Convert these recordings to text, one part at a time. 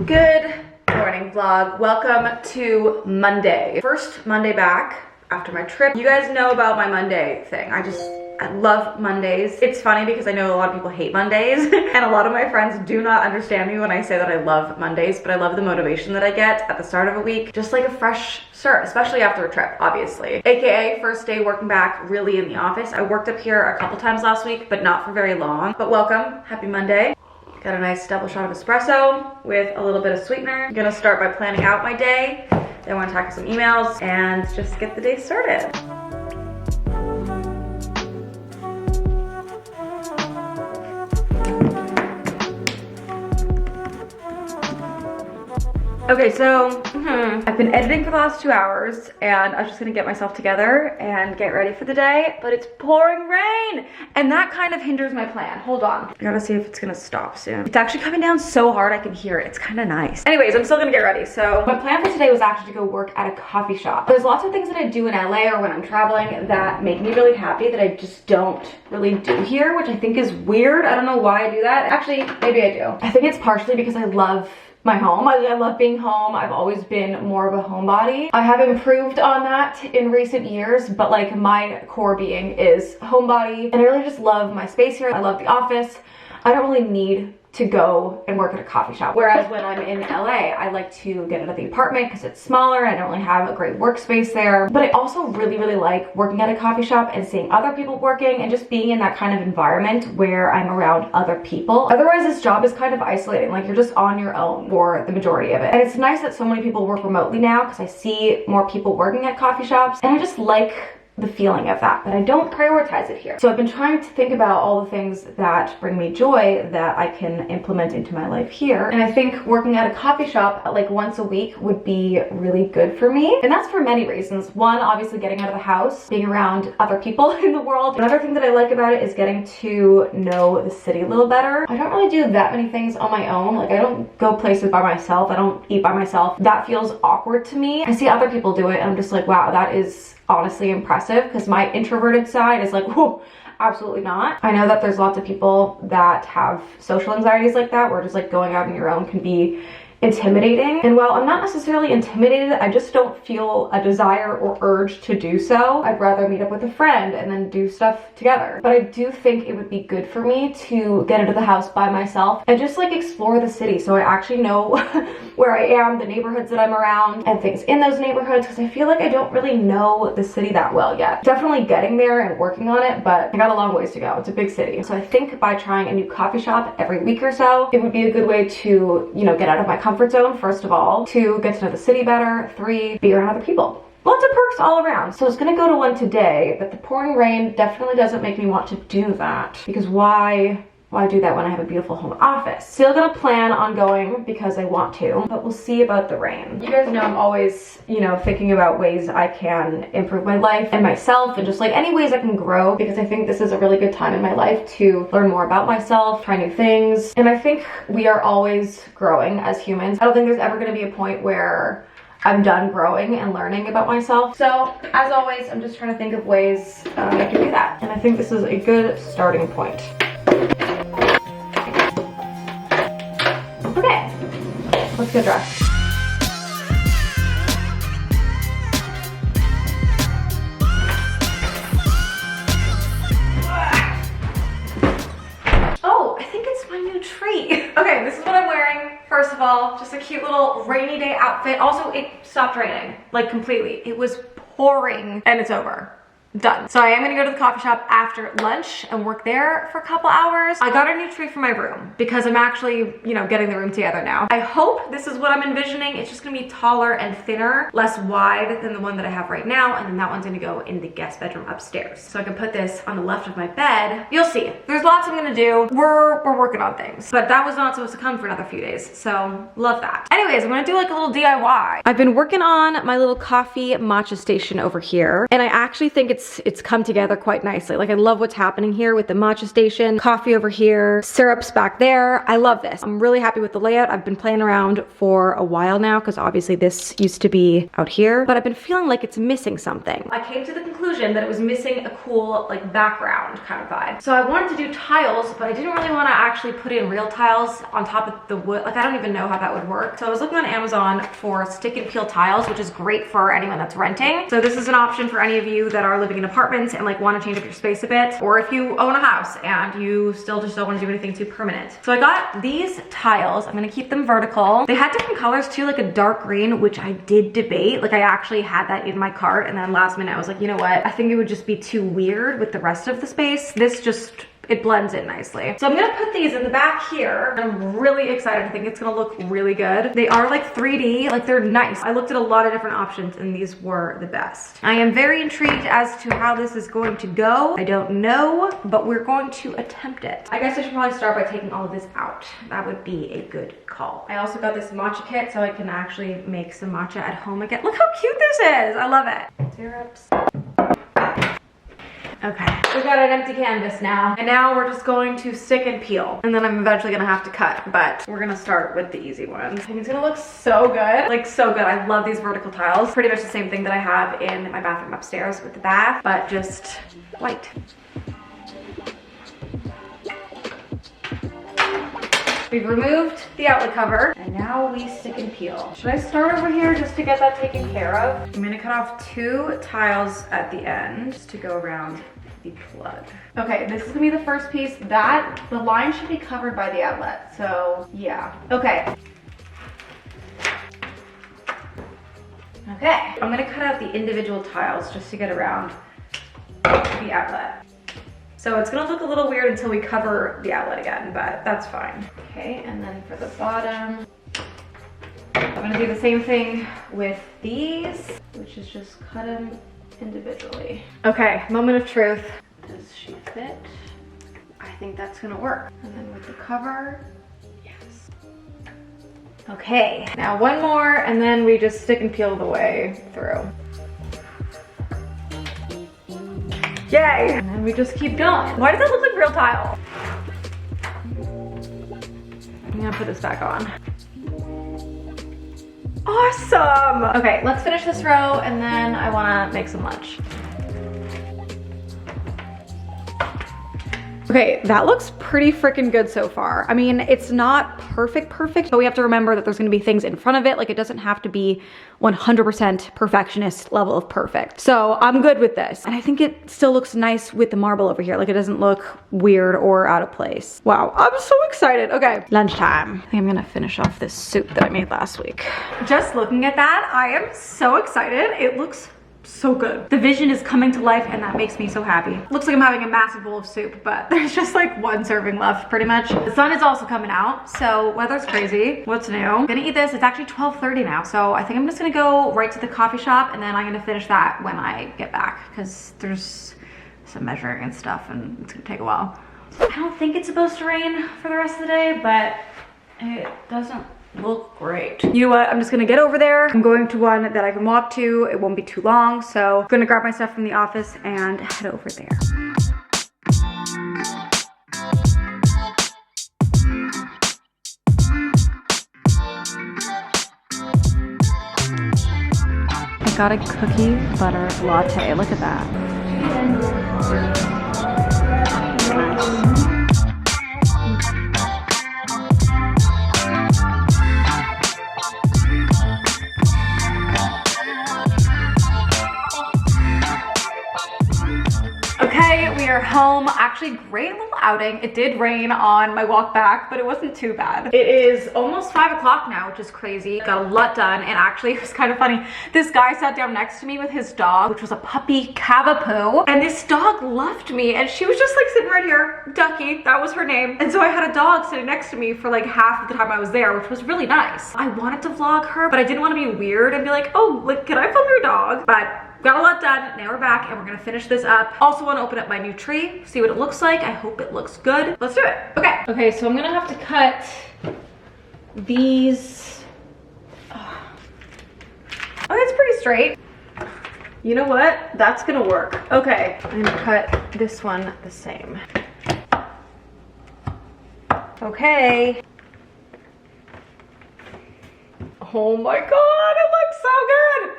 Good morning vlog. Welcome to Monday. First Monday back after my trip. You guys know about my Monday thing. I love Mondays. It's funny because I know a lot of people hate Mondays and a lot of my friends do not understand me when I say that I love Mondays, but I love the motivation that I get at the start of a week. Just like a fresh start, especially after a trip, obviously. AKA first day working back really in the office. I worked up here a couple times last week, but not for very long. But welcome, happy Monday. Got a nice double shot of espresso with a little bit of sweetener. I'm gonna start by planning out my day. Then I wanna tackle some emails and just get the day started. Okay, so I've been editing for the last 2 hours and I was just gonna get myself together and get ready for the day, but it's pouring rain and that kind of hinders my plan. Hold on. I gotta see if it's gonna stop soon. It's actually coming down so hard I can hear it. It's kind of nice. Anyways, I'm still gonna get ready. So my plan for today was actually to go work at a coffee shop. There's lots of things that I do in LA or when I'm traveling that make me really happy that I just don't really do here, which I think is weird. I don't know why I do that. Actually, maybe I do. I think it's partially because I love my home. I love being home. I've always been more of a homebody. I have improved on that in recent years, but like my core being is homebody, and I really just love my space here. I love the office. I don't really need to go and work at a coffee shop. Whereas when I'm in LA, I like to get out of the apartment because it's smaller. I don't really have a great workspace there. But I also really like working at a coffee shop and seeing other people working and just being in that kind of environment where I'm around other people. Otherwise, this job is kind of isolating. Like you're just on your own for the majority of it. And it's nice that so many people work remotely now because I see more people working at coffee shops and I just like the feeling of that, but I don't prioritize it here. So I've been trying to think about all the things that bring me joy that I can implement into my life here. And I think working at a coffee shop like once a week would be really good for me. And that's for many reasons. One, obviously getting out of the house, being around other people in the world. Another thing that I like about it is getting to know the city a little better. I don't really do that many things on my own. Like I don't go places by myself. I don't eat by myself. That feels awkward to me. I see other people do it and I'm just like, wow, that is honestly impressive, because my introverted side is like, whoa, absolutely not. I know that there's lots of people that have social anxieties like that, where just like going out on your own can be intimidating. And while I'm not necessarily intimidated, I just don't feel a desire or urge to do so. I'd rather meet up with a friend and then do stuff together. But I do think it would be good for me to get into the house by myself and just like explore the city, so I actually know where I am, the neighborhoods that I'm around, and things in those neighborhoods, because I feel like I don't really know the city that well yet. Definitely getting there and working on it, but I got a long ways to go. It's a big city. So I think by trying a new coffee shop every week or so, it would be a good way to, you know, get out of my comfort zone, first of all, 2, get to know the city better, 3, be around other people. Lots of perks all around. So I was gonna go to one today, but the pouring rain definitely doesn't make me want to do that, because why do that when I have a beautiful home office? Still gonna plan on going because I want to, but we'll see about the rain. You guys know I'm always, you know, thinking about ways I can improve my life and myself, and just like any ways I can grow, because I think this is a really good time in my life to learn more about myself, try new things. And I think we are always growing as humans. I don't think there's ever gonna be a point where I'm done growing and learning about myself. So as always, I'm just trying to think of ways I can do that. And I think this is a good starting point. Okay, let's get dressed. Oh, I think it's my new tree. Okay, this is what I'm wearing. First of all, just a cute little rainy day outfit. Also, it stopped raining, like completely. It was pouring and it's over. Done. So I am gonna go to the coffee shop after lunch and work there for a couple hours. I got a new tree for my room because I'm actually, you know, getting the room together now. I hope this is what I'm envisioning. It's just gonna be taller and thinner, less wide than the one that I have right now, and then that one's gonna go in the guest bedroom upstairs. So I can put this on the left of my bed. You'll see. There's lots I'm gonna do. We're working on things, but that was not supposed to come for another few days, so love that. Anyways, I'm gonna do like a little DIY. I've been working on my little coffee matcha station over here, and I actually think it's it's come together quite nicely. Like I love what's happening here with the matcha station, coffee over here, syrups back there. I love this. I'm really happy with the layout. I've been playing around for a while now because obviously this used to be out here, but I've been feeling like it's missing something. I came to the conclusion that it was missing a cool like background kind of vibe. So I wanted to do tiles, but I didn't really want to actually put in real tiles on top of the wood. Like I don't even know how that would work. So I was looking on Amazon for stick and peel tiles, which is great for anyone that's renting. So this is an option for any of you that are living in apartments and like want to change up your space a bit, or if you own a house and you still just don't want to do anything too permanent. So I got these tiles. I'm gonna keep them vertical. They had different colors too, like a dark green, which I did debate. Like I actually had that in my cart, and then last minute I was like, you know what? I think it would just be too weird with the rest of the space. This just, it blends in nicely. So I'm gonna put these in the back here. I'm really excited. I think it's gonna look really good. They are like 3D, like they're nice. I looked at a lot of different options and these were the best. I am very intrigued as to how this is going to go. I don't know, but we're going to attempt it. I guess I should probably start by taking all of this out. That would be a good call. I also got this matcha kit so I can actually make some matcha at home again. Look how cute this is. I love it. Syrups. Okay, we've got an empty canvas now. And now we're just going to stick and peel. And then I'm eventually gonna have to cut, but we're gonna start with the easy ones. I think it's gonna look so good. Like so good. I love these vertical tiles. Pretty much the same thing that I have in my bathroom upstairs with the bath, but just white. We've removed the outlet cover and now we stick and peel. Should I start over here just to get that taken care of? I'm gonna cut off 2 tiles at the end just to go around the plug. Okay, this is gonna be the first piece. The line should be covered by the outlet, so yeah. Okay. Okay, I'm gonna cut out the individual tiles just to get around the outlet. So it's gonna look a little weird until we cover the outlet again, but that's fine. Okay, and then for the bottom, I'm gonna do the same thing with these, which is just cut them individually. Okay, moment of truth. Does she fit? I think that's gonna work. And then with the cover, yes. Okay, now one more, and then we just stick and peel the way through. Yay! And then we just keep going. Why does that look like real tile? I'm gonna put this back on. Awesome! Okay, let's finish this row and then I wanna make some lunch. Okay, that looks pretty freaking good so far. I mean, it's not perfect, but we have to remember that there's gonna be things in front of it. Like it doesn't have to be 100% perfectionist level of perfect. So I'm good with this. And I think it still looks nice with the marble over here. Like it doesn't look weird or out of place. Wow, I'm so excited. Okay, lunchtime. I think I'm gonna finish off this soup that I made last week. Just looking at that, I am so excited. It looks so good. The vision is coming to life and that makes me so happy. Looks like I'm having a massive bowl of soup, but there's just like 1 serving left pretty much. The sun is also coming out, so weather's crazy. What's new? I'm gonna eat this. It's actually 12:30 now, so I think I'm just gonna go right to the coffee shop and then I'm gonna finish that when I get back because there's some measuring and stuff and it's gonna take a while. I don't think it's supposed to rain for the rest of the day, but it doesn't look great. You know what? I'm just gonna get over there. I'm going to one that I can walk to. It won't be too long, so I'm gonna grab my stuff from the office and head over there. I got a cookie butter latte. Look at that. Nice. We are home. Actually, great little outing. It did rain on my walk back, but it wasn't too bad. It is almost 5 o'clock now, which is crazy. Got a lot done, and actually it was kind of funny. This guy sat down next to me with his dog, which was a puppy Cavapoo, and this dog loved me, and she was just like sitting right here, Ducky, that was her name. And so I had a dog sitting next to me for like half of the time I was there, which was really nice. I wanted to vlog her, but I didn't want to be weird and be like, oh, like, can I film your dog? But got a lot done. Now we're back and we're gonna finish this up. Also want to open up my new tree, see what it looks like. I hope it looks good. Let's do it. Okay. Okay, so I'm gonna have to cut these. Oh, it's pretty straight. You know what? That's gonna work. Okay, I'm gonna cut this one the same. Okay. Oh my God, it looks so good.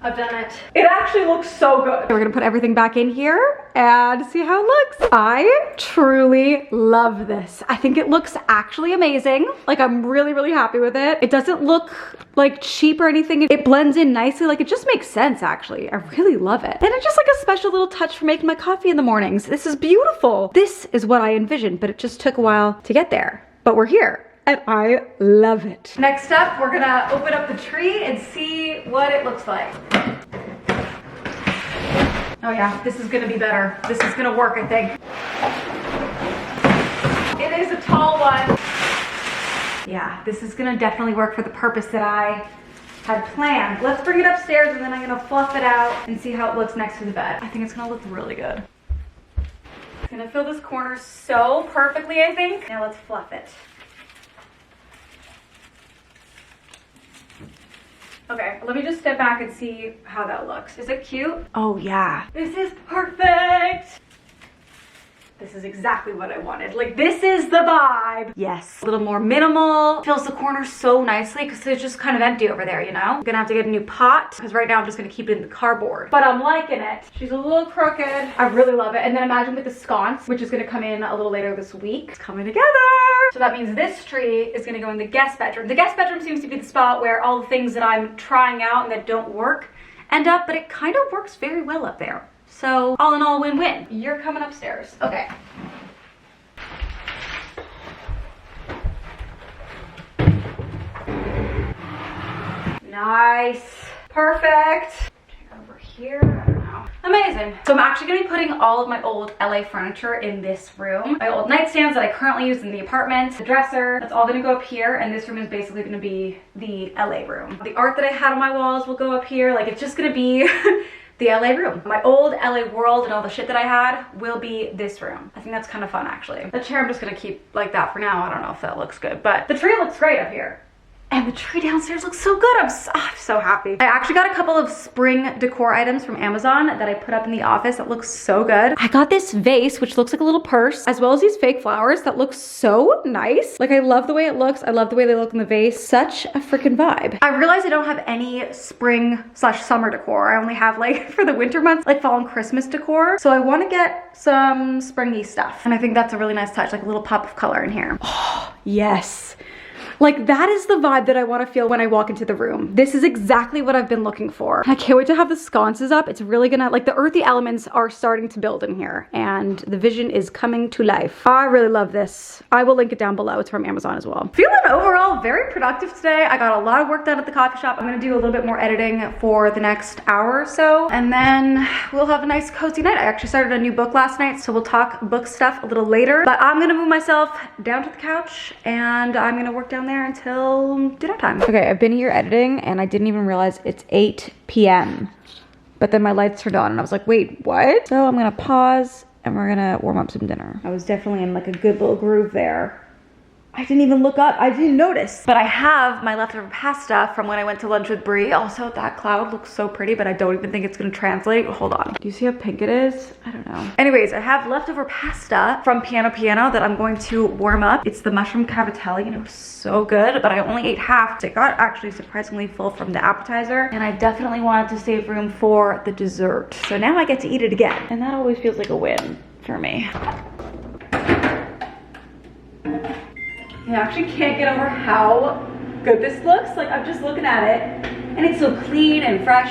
I've done it. It actually looks so good. We're gonna put everything back in here and see how it looks. I truly love this. I think it looks actually amazing. Like, I'm really, really happy with it. It doesn't look like cheap or anything. It blends in nicely. Like, it just makes sense, actually. I really love it. And it's just like a special little touch for making my coffee in the mornings. This is beautiful. This is what I envisioned, but it just took a while to get there. But we're here. And I love it. Next up, we're gonna open up the tree and see what it looks like. Oh yeah, this is gonna be better. This is gonna work, I think. It is a tall one. Yeah, this is gonna definitely work for the purpose that I had planned. Let's bring it upstairs and then I'm gonna fluff it out and see how it looks next to the bed. I think it's gonna look really good. It's gonna fill this corner so perfectly, I think. Now let's fluff it. Okay, let me just step back and see how that looks. Is it cute? Oh yeah. This is perfect. This is exactly what I wanted. Like, this is the vibe. Yes. A little more minimal. Fills the corner so nicely because it's just kind of empty over there, you know? I'm gonna have to get a new pot because right now I'm just gonna keep it in the cardboard. But I'm liking it. She's a little crooked. I really love it. And then imagine with the sconce, which is gonna come in a little later this week. It's coming together. So that means this tree is gonna go in the guest bedroom. The guest bedroom seems to be the spot where all the things that I'm trying out and that don't work end up, but it kind of works very well up there. So all in all, win-win. You're coming upstairs. Okay. Nice. Perfect. Over here, I don't know. Amazing. So I'm actually gonna be putting all of my old LA furniture in this room. My old nightstands that I currently use in the apartment, the dresser, that's all gonna go up here, and this room is basically gonna be the LA room. The art that I had on my walls will go up here. Like, it's just gonna be the LA room. My old LA world and all the shit that I had will be this room. I think that's kind of fun, actually. The chair I'm just gonna keep like that for now. I don't know if that looks good, but the tree looks great up here. And the tree downstairs looks so good. I'm so happy. I actually got a couple of spring decor items from Amazon that I put up in the office that looks so good. I got this vase, which looks like a little purse, as well as these fake flowers that look so nice. Like, I love the way it looks. I love the way they look in the vase. Such a freaking vibe. I realize I don't have any spring/summer decor. I only have, like, for the winter months, like fall and Christmas decor. So I want to get some springy stuff. And I think that's a really nice touch, like a little pop of color in here. Oh, yes. Like, that is the vibe that I want to feel when I walk into the room. This is exactly what I've been looking for. I can't wait to have the sconces up. It's really gonna, like, the earthy elements are starting to build in here and the vision is coming to life. I really love this. I will link it down below. It's from Amazon as well. Feeling overall very productive today. I got a lot of work done at the coffee shop. I'm gonna do a little bit more editing for the next hour or so, and then we'll have a nice cozy night. I actually started a new book last night, so we'll talk book stuff a little later, but I'm gonna move myself down to the couch and I'm gonna work down there until dinner time. Okay, I've been here editing and I didn't even realize it's 8 p.m. But then my lights turned on and I was like, wait, what? So I'm gonna pause and we're gonna warm up some dinner. I was definitely in like a good little groove there. I didn't even look up, I didn't notice. But I have my leftover pasta from when I went to lunch with Brie. Also, that cloud looks so pretty, but I don't even think it's gonna translate. Hold on. Do you see how pink it is? I don't know. Anyways, I have leftover pasta from Piano that I'm going to warm up. It's the mushroom cavatelli and it was so good, but I only ate half. It got actually surprisingly full from the appetizer, and I definitely wanted to save room for the dessert. So now I get to eat it again, and that always feels like a win for me. I actually can't get over how good this looks. Like, I'm just looking at it and it's so clean and fresh.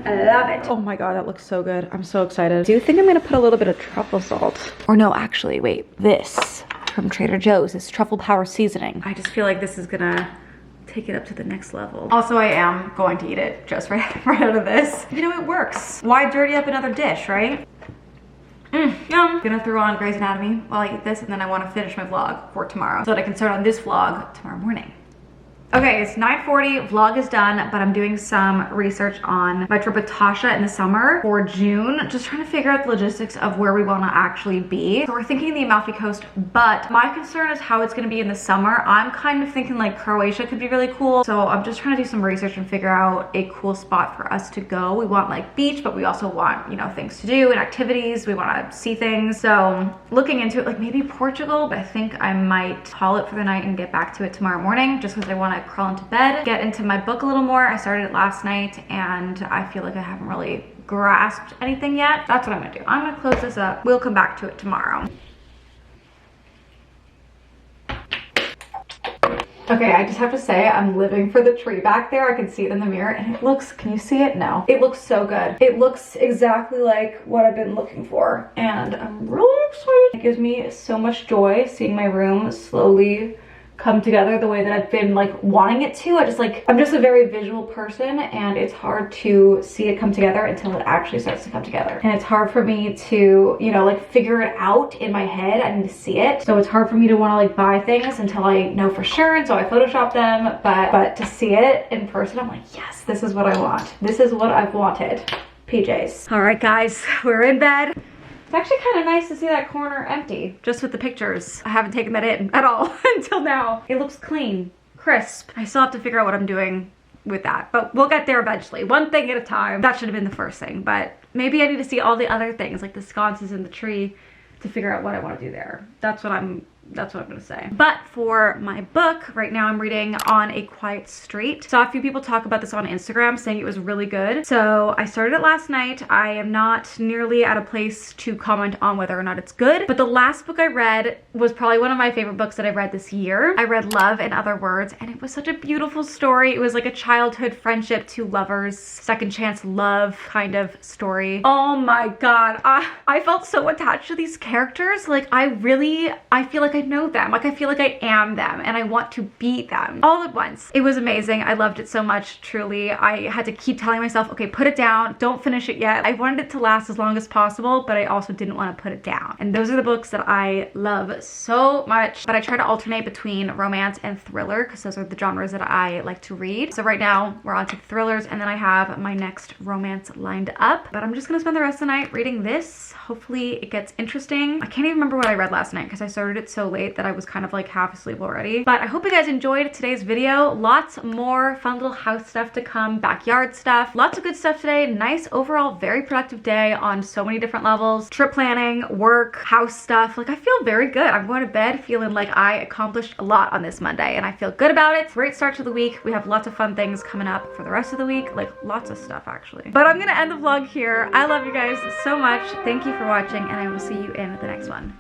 I love it. Oh my God, that looks so good. I'm so excited. Do you think I'm gonna put a little bit of truffle salt? Or no, actually, wait, this from Trader Joe's, this truffle power seasoning. I just feel like this is gonna take it up to the next level. Also, I am going to eat it just right out of this. You know, it works. Why dirty up another dish, right? Yum. I'm gonna throw on Grey's Anatomy while I eat this, and then I want to finish my vlog for tomorrow so that I can start on this vlog tomorrow morning. Okay, it's 9:40, vlog is done, but I'm doing some research on my trip with Tasha in the summer for June. Just trying to figure out the logistics of where we want to actually be. So we're thinking the Amalfi Coast, but my concern is how it's going to be in the summer. I'm kind of thinking like Croatia could be really cool. So I'm just trying to do some research and figure out a cool spot for us to go. We want like beach, but we also want, you know, things to do and activities. We want to see things. So looking into it, like maybe Portugal, but I think I might call it for the night and get back to it tomorrow morning just because I want to crawl into bed, get into my book a little more. I started it last night and I feel like I haven't really grasped anything yet. That's what I'm gonna do. I'm gonna close this up. We'll come back to it tomorrow. Okay, I just have to say I'm living for the tree back there. I can see it in the mirror and it looks, can you see it? No. It looks so good. It looks exactly like what I've been looking for and I'm really excited. It gives me so much joy seeing my room slowly come together the way that I've been like wanting it to. I'm just a very visual person and it's hard to see it come together until it actually starts to come together. And it's hard for me to, you know, like figure it out in my head. I need to see it. So it's hard for me to want to like buy things until I know for sure. And so I Photoshop them, but to see it in person, I'm like, yes, this is what I want. This is what I've wanted. PJs. All right, guys, we're in bed. It's actually kind of nice to see that corner empty, just with the pictures. I haven't taken that in at all until now. It looks clean, crisp. I still have to figure out what I'm doing with that, but we'll get there eventually. One thing at a time. That should have been the first thing, but maybe I need to see all the other things, like the sconces in the tree, to figure out what I want to do there. That's what I'm gonna say. But for my book, right now I'm reading On a Quiet Street. Saw a few people talk about this on Instagram saying it was really good. So I started it last night. I am not nearly at a place to comment on whether or not it's good, but the last book I read was probably one of my favorite books that I've read this year. I read Love in Other Words and it was such a beautiful story. It was like a childhood friendship to lovers, second chance love kind of story. Oh my God. I felt so attached to these characters. Like I feel like I know them. Like I feel like I am them and I want to be them all at once. It was amazing. I loved it so much, truly. I had to keep telling myself, okay, put it down. Don't finish it yet. I wanted it to last as long as possible, but I also didn't want to put it down. And those are the books that I love so much. But I try to alternate between romance and thriller because those are the genres that I like to read. So right now we're on to thrillers and then I have my next romance lined up. But I'm just gonna spend the rest of the night reading this. Hopefully it gets interesting. I can't even remember what I read last night because I started it so late that I was kind of like half asleep already. But I hope you guys enjoyed today's video. Lots more fun little house stuff to come, backyard stuff, lots of good stuff today. Nice overall, very productive day on so many different levels. Trip planning, work, house stuff. Like I feel very good. I'm going to bed feeling like I accomplished a lot on this Monday and I feel good about it. Great start to the week. We have lots of fun things coming up for the rest of the week, like lots of stuff actually. But I'm gonna end the vlog here. I love you guys so much. Thank you for watching and I will see you in the next one.